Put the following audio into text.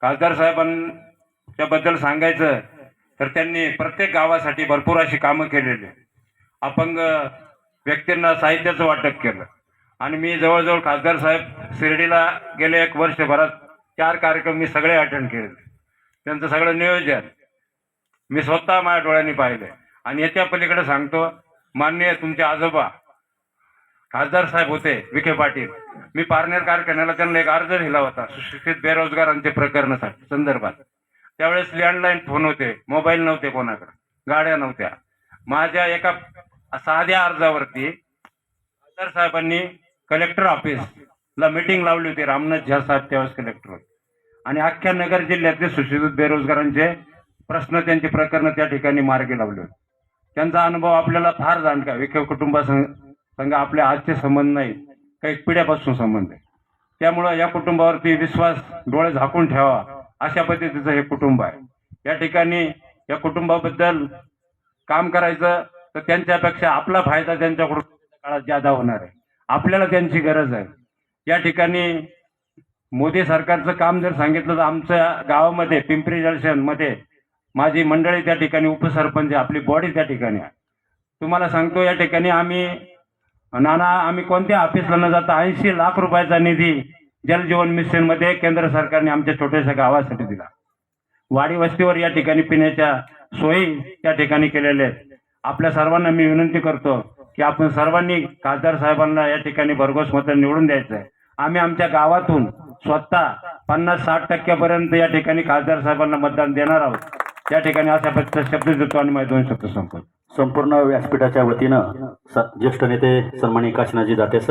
खासदार साहेबांच्या बद्दल सांगायचं तर त्यांनी प्रत्येक गावासाठी भरपूर अशी कामं केलेली. अपंग व्यक्तींना साहित्याचं वाटप केलं. आणि मी जवळजवळ खासदार साहेब शिर्डीला गेले 1 वर्षभरात 4 कार्यक्रम मी सगळे अटेंड केले. त्यांचं सगळं नियोजन मी स्वतः माझ्या डोळ्यांनी पाहिले. आणि याच्या पलीकडे सांगतो, माननीय तुमचे आजोबा खासदार साहेब होते विखे पाटील. मी पारनेर कारखान्याला त्यांना एक अर्ज दिला होता सुशिक्षित बेरोजगारांचे प्रकरणासाठी संदर्भात. त्यावेळेस लँडलाईन फोन होते, मोबाईल नव्हते, कोणाकडे गाड्या नव्हत्या. माझ्या एका साध्या अर्जावरती खासदार साहेबांनी कलेक्टर ऑफिसला मीटिंग लावली होती. रामनाथ झा साहेब त्यावेळेस कलेक्टर होते. आणि अख्ख्या नगर जिल्ह्यातले सुशिक्षित बेरोजगारांचे प्रश्न, त्यांची प्रकरणं त्या ठिकाणी मार्गी लावले होते. त्यांचा अनुभव आपल्याला फार जाणकार. विखे कुटुंबासंग आपले आजचे संबंध नाही, काही पिढ्यापासून संबंध आहे. त्यामुळं या कुटुंबावरती विश्वास, डोळे झाकून ठेवा अशा पद्धतीचं हे कुटुंब आहे. या ठिकाणी या कुटुंबाबद्दल काम करायचं तर त्यांच्यापेक्षा आपला फायदा त्यांच्याकडून काळात ज्यादा होणार आहे. आपल्याला त्यांची गरज आहे. या ठिकाणी मोदी सरकारचं काम जर सांगितलं तर आमच्या गावामध्ये पिंपरी जंक्शनमध्ये माझी मंडळी त्या ठिकाणी उपसरपंच, आपली बॉडी त्या ठिकाणी आहे. तुम्हाला सांगतो, या ठिकाणी आम्ही कोणत्या ऑफिसला न जाता 80 लाख रुपयाचा निधी जल जीवन मिशन मध्ये केंद्र सरकारने आमच्या छोट्याशा गावासाठी दिला. वाडी वस्तीवर या ठिकाणी पिण्याच्या सोयी त्या ठिकाणी केलेल्या आहेत. आपल्या सर्वांना मी विनंती करतो की आपण सर्वांनी खासदार साहेबांना या ठिकाणी भरघोस मतं निवडून द्यायचं आहे. आम्ही आमच्या गावातून स्वतः 50-60% या ठिकाणी खासदार साहेबांना मतदान देणार आहोत. या ठिकाणी अशा पद्धतीचा शब्द देतो आणि माझे 2 शब्द संपवतो. संपूर्ण व्यासपीठाच्या वतीनं ज्येष्ठ नेते सन्माननीय काशीनाथजी दाते सर